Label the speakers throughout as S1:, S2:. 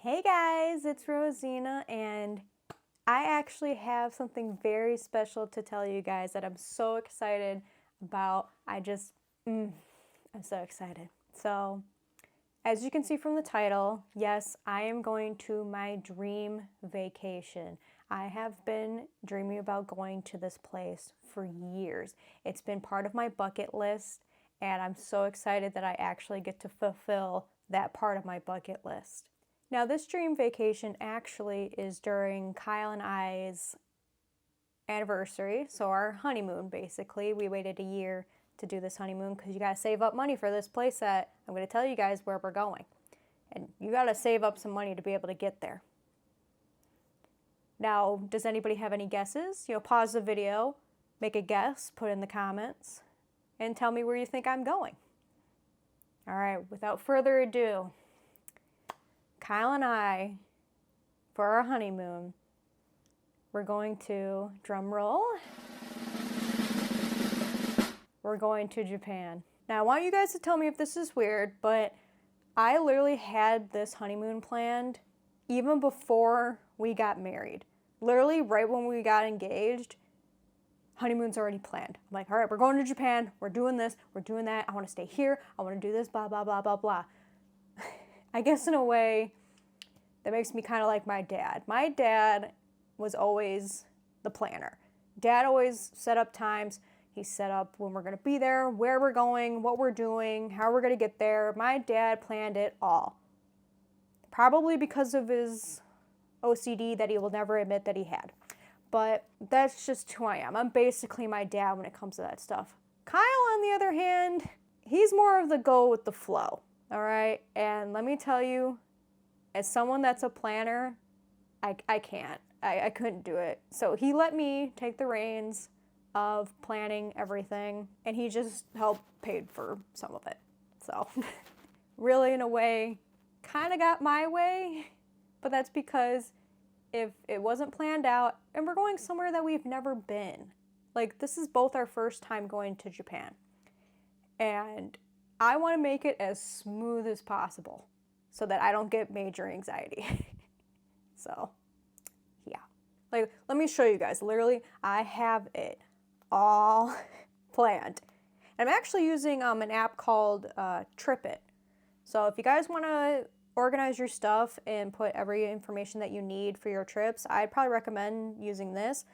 S1: Hey guys, it's Rosina, and I actually have something very special to tell you guys that I'm so excited about. I'm so excited. So, as you can see from the title, yes, I am going to my dream vacation. I have been dreaming about going to this place for years. It's been part of my bucket list, and I'm so excited that I actually get to fulfill that part of my bucket list. Now, this dream vacation actually is during Kyle and I's anniversary, so our honeymoon basically. We waited a year to do this honeymoon because you gotta save up money for this place that I'm gonna tell you guys where we're going. And you gotta save up some money to be able to get there. Now, does anybody have any guesses? Pause the video, make a guess, put in the comments, and tell me where you think I'm going. All right, without further ado, Kyle and I, for our honeymoon, we're going to, drum roll, we're going to Japan. Now, I want you guys to tell me if this is weird, but I literally had this honeymoon planned even before we got married. Literally, right when we got engaged, honeymoon's already planned. I'm like, all right, we're going to Japan, we're doing this, we're doing that, I want to stay here, I want to do this, blah, blah, blah, blah, blah. I guess in a way, that makes me kind of like my dad. My dad was always the planner. Dad always set up times. He set up when we're going to be there, where we're going, what we're doing, how we're going to get there. My dad planned it all. Probably because of his OCD that he will never admit that he had. But that's just who I am. I'm basically my dad when it comes to that stuff. Kyle, on the other hand, he's more of the go with the flow. All right, and let me tell you, as someone that's a planner, I can't. I couldn't do it. So he let me take the reins of planning everything, and he just helped paid for some of it. So really, in a way, kind of got my way, but that's because if it wasn't planned out, and we're going somewhere that we've never been. Like, this is both our first time going to Japan. And I want to make it as smooth as possible so that I don't get major anxiety. So, yeah. Like, let me show you guys. Literally, I have it all planned. I'm actually using an app called TripIt. So if you guys want to organize your stuff and put every information that you need for your trips, I'd probably recommend using this.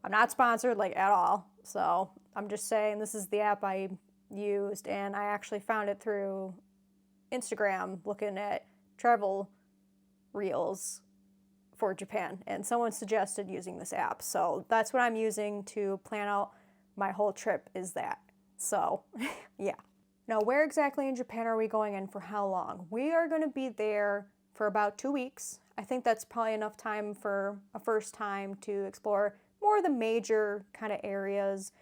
S1: I'm not sponsored, like, at all. So I'm just saying this is the app I used, and I actually found it through Instagram looking at travel reels for Japan, and someone suggested using this app, so that's what I'm using to plan out my whole trip, is that. So yeah. Now, where exactly in Japan are we going and for how long? We are going to be there for about 2 weeks. I think that's probably enough time for a first time to explore more of the major kind of areas,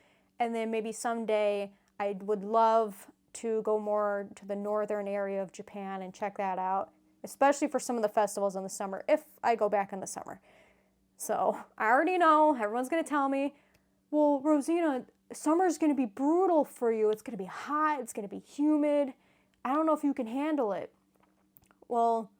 S1: and then maybe someday I would love to go more to the northern area of Japan and check that out, especially for some of the festivals in the summer, if I go back in the summer. So I already know, everyone's going to tell me, well, Rosina, summer's going to be brutal for you. It's going to be hot. It's going to be humid. I don't know if you can handle it. Well,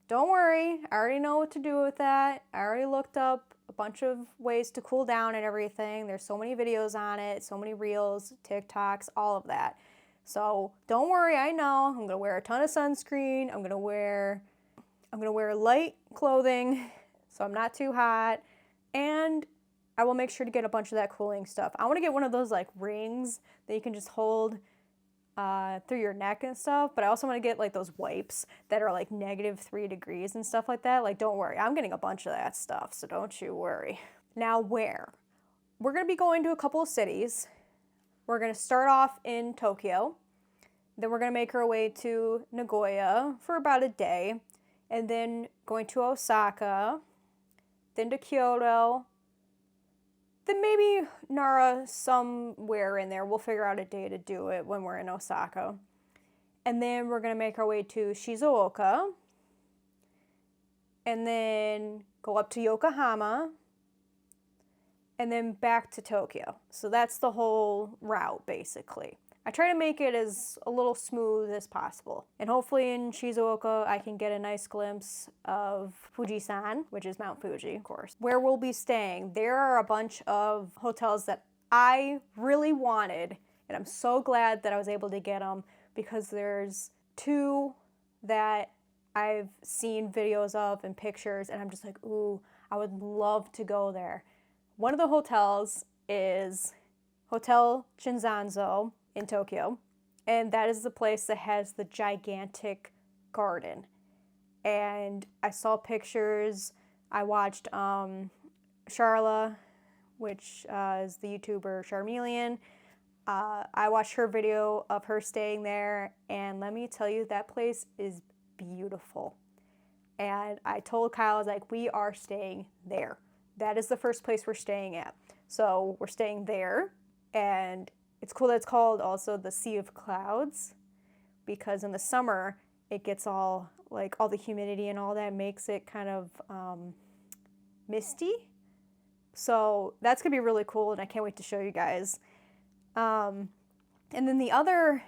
S1: don't worry. I already know what to do with that. I already looked up a bunch of ways to cool down and everything. There's so many videos on it, so many reels, TikToks, all of that. So don't worry, I know. I'm gonna wear a ton of sunscreen. I'm gonna wear light clothing so I'm not too hot. And I will make sure to get a bunch of that cooling stuff. I wanna get one of those like rings that you can just hold through your neck and stuff, but I also want to get like those wipes that are like -3 degrees and stuff like that. Like, don't worry, I'm getting a bunch of that stuff, so don't you worry. Now, where? We're going to be going to a couple of cities. We're going to start off in Tokyo, then we're going to make our way to Nagoya for about a day, and then going to Osaka, then to Kyoto, then maybe Nara somewhere in there. We'll figure out a day to do it when we're in Osaka. And then we're going to make our way to Shizuoka. And then go up to Yokohama. And then back to Tokyo. So that's the whole route, basically. I try to make it as a little smooth as possible. And hopefully in Shizuoka, I can get a nice glimpse of Fujisan, which is Mount Fuji, of course, where we'll be staying. There are a bunch of hotels that I really wanted, and I'm so glad that I was able to get them, because there's 2 that I've seen videos of and pictures, and I'm just like, ooh, I would love to go there. One of the hotels is Hotel Shinzanzo in Tokyo, and that is the place that has the gigantic garden. And I saw pictures. I watched Charla, which is the YouTuber Charmeleon. I watched her video of her staying there, and let me tell you, that place is beautiful. And I told Kyle, I was like, we are staying there. That is the first place we're staying at. So we're staying there, and it's cool that it's called also the Sea of Clouds, because in the summer it gets all the humidity and all that makes it kind of misty. So that's gonna be really cool, and I can't wait to show you guys. And then the other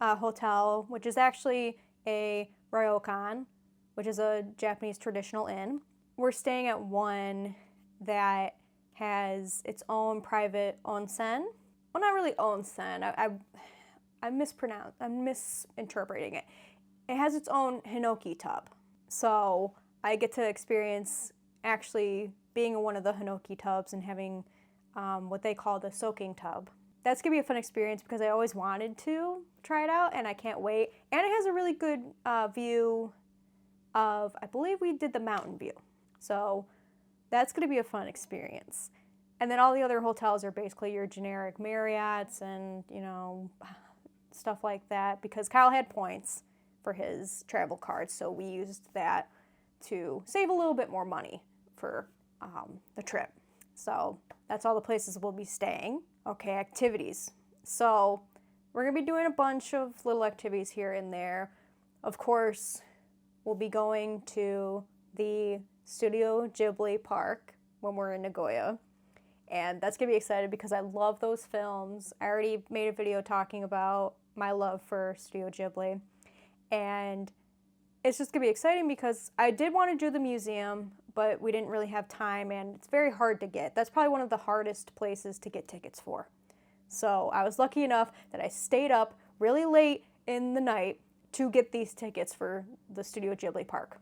S1: hotel, which is actually a ryokan, which is a Japanese traditional inn. We're staying at one that has its own private onsen. Well, not really onsen. I'm misinterpreting it. It has its own hinoki tub. So I get to experience actually being in one of the hinoki tubs and having what they call the soaking tub. That's gonna be a fun experience because I always wanted to try it out, and I can't wait. And it has a really good view of, I believe we did the mountain view. So that's gonna be a fun experience. And then all the other hotels are basically your generic Marriotts and, stuff like that, because Kyle had points for his travel card, so we used that to save a little bit more money for the trip. So that's all the places we'll be staying. Okay, activities. So we're gonna be doing a bunch of little activities here and there. Of course, we'll be going to the Studio Ghibli Park when we're in Nagoya. And that's gonna be exciting because I love those films. I already made a video talking about my love for Studio Ghibli. And it's just gonna be exciting because I did want to do the museum, but we didn't really have time, and it's very hard to get. That's probably one of the hardest places to get tickets for. So I was lucky enough that I stayed up really late in the night to get these tickets for the Studio Ghibli Park.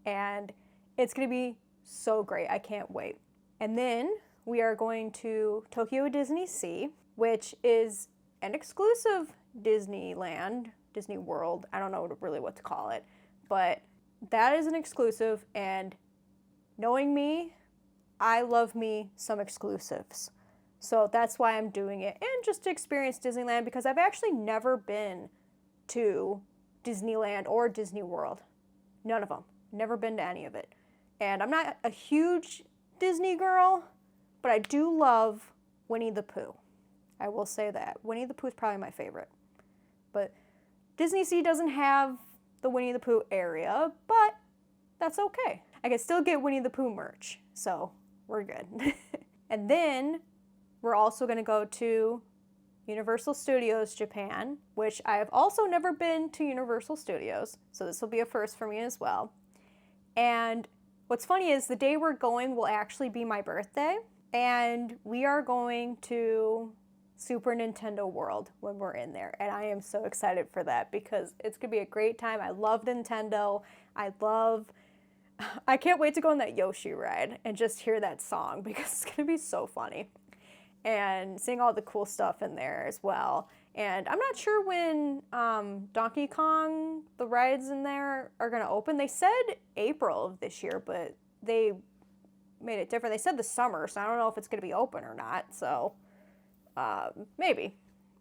S1: And it's gonna be so great. I can't wait. And then we are going to Tokyo Disney Sea, which is an exclusive Disneyland, Disney World. I don't know really what to call it, but that is an exclusive, and knowing me, I love me some exclusives. So that's why I'm doing it, and just to experience Disneyland, because I've actually never been to Disneyland or Disney World. None of them. Never been to any of it. And I'm not a huge Disney girl, but I do love Winnie the Pooh. I will say that. Winnie the Pooh is probably my favorite. But Disney Sea doesn't have the Winnie the Pooh area, but that's okay. I can still get Winnie the Pooh merch, so we're good. And then we're also gonna go to Universal Studios Japan, which I have also never been to Universal Studios, so this will be a first for me as well. And what's funny is the day we're going will actually be my birthday, and we are going to Super Nintendo World when we're in there, and I am so excited for that because it's gonna be a great time. I love Nintendo. I can't wait to go on that Yoshi ride and just hear that song because it's gonna be so funny. And seeing all the cool stuff in there as well. And I'm not sure when Donkey Kong, the rides in there are gonna open. They said April of this year, but they made it different. They said the summer, so I don't know if it's gonna be open or not. So maybe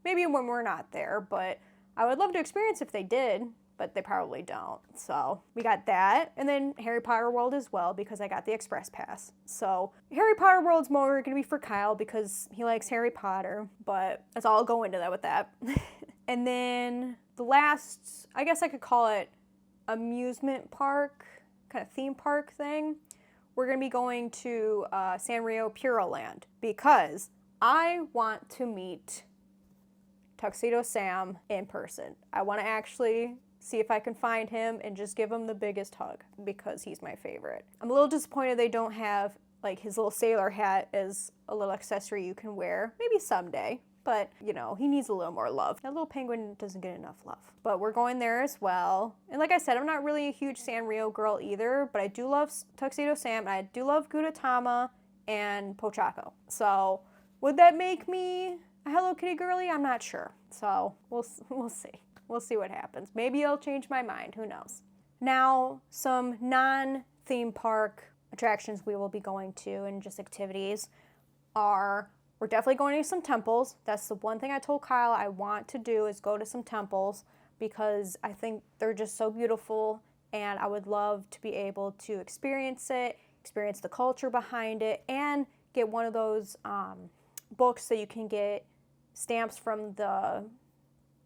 S1: when we're not there, but I would love to experience if they did, but they probably don't. So we got that, and then Harry Potter World as well because I got the Express Pass. So Harry Potter World's more gonna be for Kyle because he likes Harry Potter, but that's all I'll go into that with that. And then the last, I guess I could call it amusement park, kind of theme park thing. We're gonna be going to Sanrio Puro Land because I want to meet Tuxedo Sam in person. I want to actually see if I can find him and just give him the biggest hug because he's my favorite. I'm a little disappointed they don't have like his little sailor hat as a little accessory you can wear. Maybe someday. But, you know, he needs a little more love. That little penguin doesn't get enough love. But we're going there as well. And like I said, I'm not really a huge Sanrio girl either, but I do love Tuxedo Sam, and I do love Gudetama and Pochacco. So would that make me a Hello Kitty girly? I'm not sure. So we'll see. We'll see what happens. Maybe I'll change my mind. Who knows? Now, some non-theme park attractions we will be going to and just activities are... We're definitely going to some temples. That's the one thing I told Kyle I want to do is go to some temples because I think they're just so beautiful and I would love to be able to experience it, experience the culture behind it, and get one of those books that you can get stamps from the,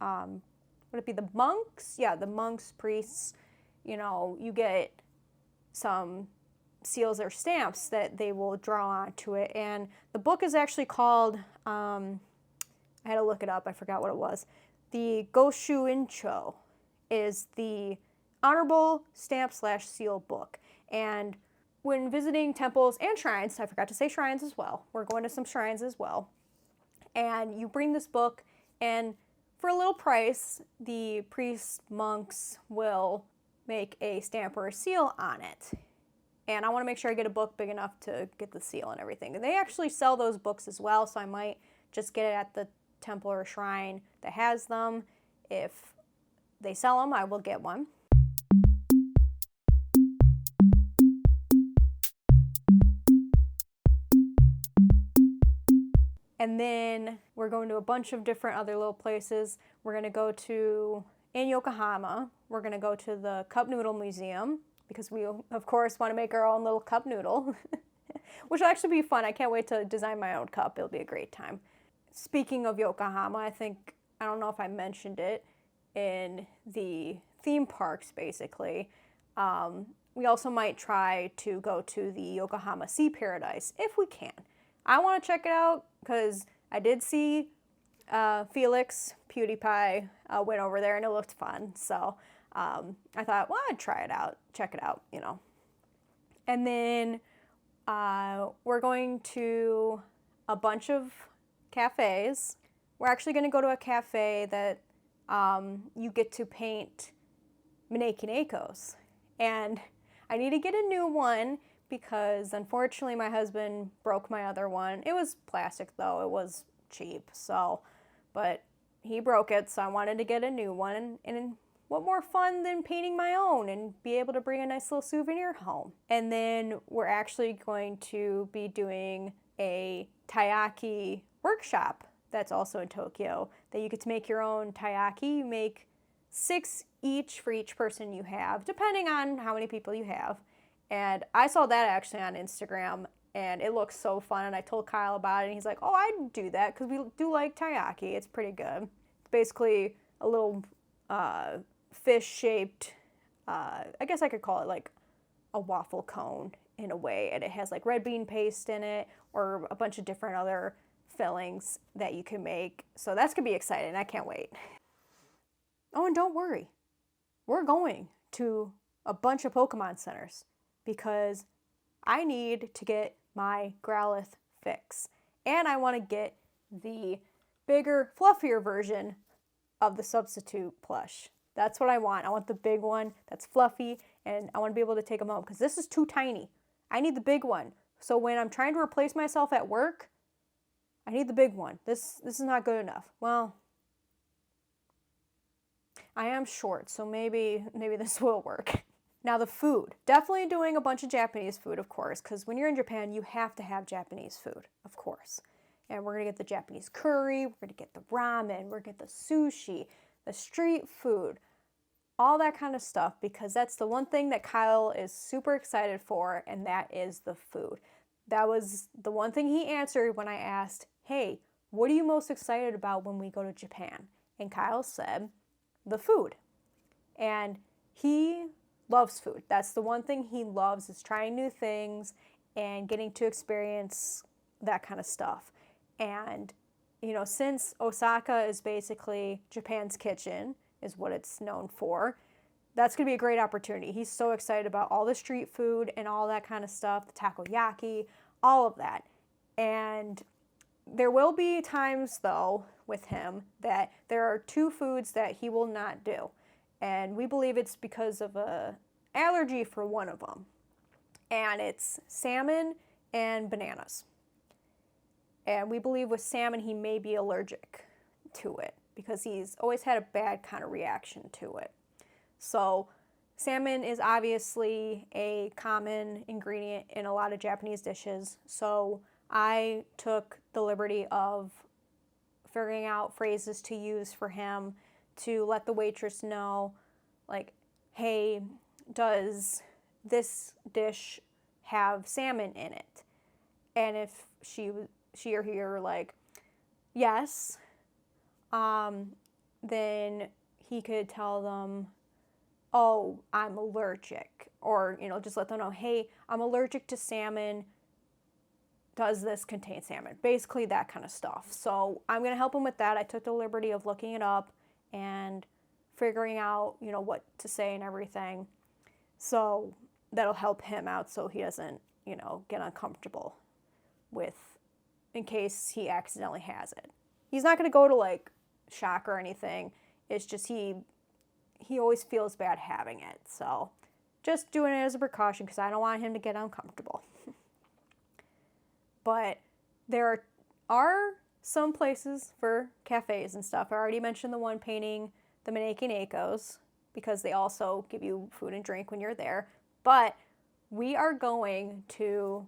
S1: would it be the monks? Yeah, the monks, priests. You know, you get some seals or stamps that they will draw onto it, and the book is actually called I had to look it up, I forgot what it was. The Goshuincho is the honorable stamp / seal book. And when visiting temples and shrines, I forgot to say shrines as well, we're going to some shrines as well, and you bring this book, and for a little price the priests, monks will make a stamp or a seal on it. And I want to make sure I get a book big enough to get the seal and everything. And they actually sell those books as well, so I might just get it at the temple or shrine that has them. If they sell them, I will get one. And then we're going to a bunch of different other little places. We're going to go to, in Yokohama, we're going to go to the Cup Noodle Museum, because we, of course, want to make our own little cup noodle, which will actually be fun. I can't wait to design my own cup. It'll be a great time. Speaking of Yokohama, I don't know if I mentioned it in the theme parks, basically. We also might try to go to the Yokohama Sea Paradise, if we can. I want to check it out, because I did see Felix, PewDiePie, went over there, and it looked fun, so... I thought, well, I'd try it out, check it out, you know. And then we're going to a bunch of cafes. We're actually going to go to a cafe that you get to paint manekinekos. And I need to get a new one because, unfortunately, my husband broke my other one. It was plastic, though. It was cheap, so, but he broke it, so I wanted to get a new one. And what more fun than painting my own and be able to bring a nice little souvenir home. And then we're actually going to be doing a taiyaki workshop that's also in Tokyo, that you get to make your own taiyaki. You make 6 each for each person you have, depending on how many people you have. And I saw that actually on Instagram, and it looks so fun, and I told Kyle about it, and he's like, oh, I'd do that, because we do like taiyaki. It's pretty good. It's basically a little fish-shaped, I guess I could call it like a waffle cone in a way, and it has like red bean paste in it, or a bunch of different other fillings that you can make. So that's gonna be exciting. I can't wait. Oh, and don't worry, we're going to a bunch of Pokemon centers because I need to get my Growlithe fix, and I want to get the bigger, fluffier version of the substitute plush. That's what I want. I want the big one that's fluffy, and I want to be able to take them home because this is too tiny. I need the big one. So when I'm trying to replace myself at work, I need the big one. This is not good enough. Well, I am short, so maybe this will work. Now the food. Definitely doing a bunch of Japanese food, of course, because when you're in Japan, you have to have Japanese food, of course. And we're going to get the Japanese curry, we're going to get the ramen, we're going to get the sushi, the street food, all that kind of stuff, because that's the one thing that Kyle is super excited for, and that is the food. That was the one thing he answered when I asked, hey, what are you most excited about when we go to Japan? And Kyle said, the food. And he loves food. That's the one thing he loves, is trying new things and getting to experience that kind of stuff. And you know, since Osaka is basically Japan's kitchen, is what it's known for, that's going to be a great opportunity. He's so excited about all the street food and all that kind of stuff, the takoyaki, all of that. And there will be times, though, with him that there are 2 foods that he will not do. And we believe it's because of a allergy for one of them. And it's salmon and bananas. And we believe with salmon he may be allergic to it because he's always had a bad kind of reaction to it. So salmon is obviously a common ingredient in a lot of Japanese dishes. So I took the liberty of figuring out phrases to use for him to let the waitress know, like, hey, does this dish have salmon in it? And if she or he are like, yes, then he could tell them, oh, I'm allergic. Or, you know, just let them know, hey, I'm allergic to salmon. Does this contain salmon? Basically that kind of stuff. So I'm going to help him with that. I took the liberty of looking it up and figuring out, you know, what to say and everything. So that'll help him out so he doesn't, you know, get uncomfortable with, in case he accidentally has it. He's not going to go to like shock or anything. It's just he always feels bad having it. So just doing it as a precaution because I don't want him to get uncomfortable. But there are some places for cafes and stuff. I already mentioned the one painting the Maneki Nakos because they also give you food and drink when you're there. But we are going to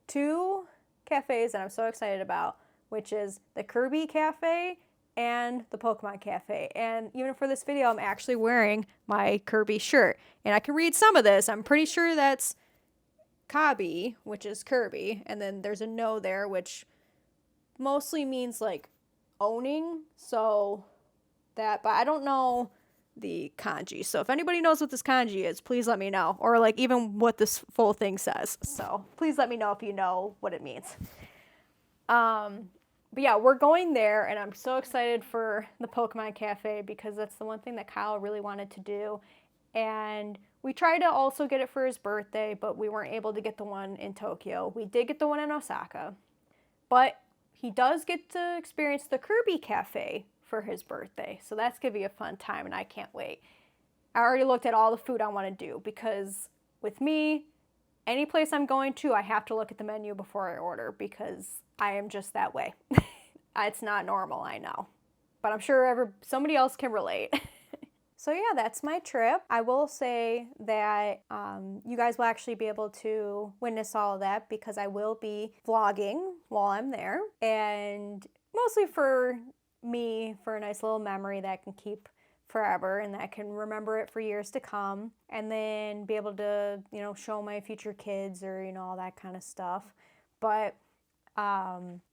S1: 2 cafes that I'm so excited about, which is the Kirby Cafe and the Pokemon Cafe. And even for this video, I'm actually wearing my Kirby shirt. And I can read some of this. I'm pretty sure that's Kabi, which is Kirby. And then there's a no there, which mostly means like owning. So that, but I don't know the kanji. So if anybody knows what this kanji is, please let me know. Or like even what this full thing says. So please let me know if you know what it means. But yeah, we're going there, and I'm so excited for the Pokemon Cafe because that's the one thing that Kyle really wanted to do. And we tried to also get it for his birthday, but we weren't able to get the one in Tokyo. We did get the one in Osaka, but he does get to experience the Kirby Cafe for his birthday. So that's going to be a fun time, and I can't wait. I already looked at all the food I want to do because with me, any place I'm going to, I have to look at the menu before I order because I am just that way. It's not normal, I know. But I'm sure somebody else can relate. So yeah, that's my trip. I will say that you guys will actually be able to witness all of that because I will be vlogging while I'm there. And mostly for me, for a nice little memory that I can keep forever and that I can remember it for years to come. And then be able to, you know, show my future kids or, you know, all that kind of stuff. But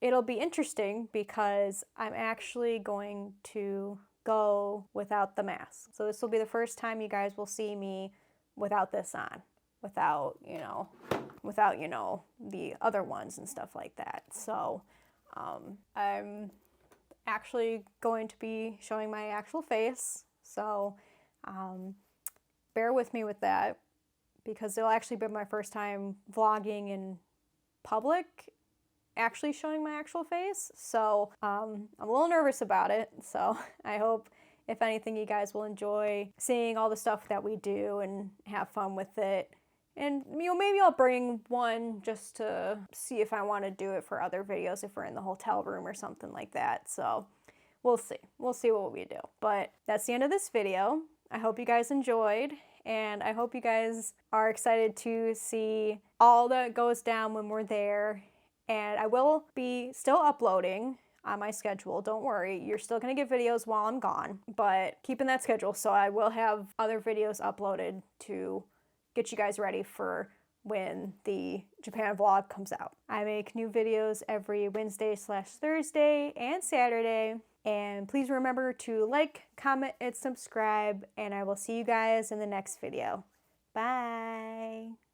S1: it'll be interesting because I'm actually going to go without the mask. So this will be the first time you guys will see me without this on, without, you know, the other ones and stuff like that. So I'm actually going to be showing my actual face. So bear with me with that because it'll actually be my first time vlogging in public, actually showing my actual face. So I'm a little nervous about it. So I hope, if anything, you guys will enjoy seeing all the stuff that we do and have fun with it. And, you know, maybe I'll bring one just to see if I want to do it for other videos if we're in the hotel room or something like that. So we'll see. We'll see what we do. But that's the end of this video. I hope you guys enjoyed. And I hope you guys are excited to see all that goes down when we're there. And I will be still uploading on my schedule. Don't worry, you're still going to get videos while I'm gone, but keeping that schedule. So I will have other videos uploaded to get you guys ready for when the Japan vlog comes out. I make new videos every Wednesday/Thursday and Saturday. And please remember to like, comment, and subscribe. And I will see you guys in the next video. Bye.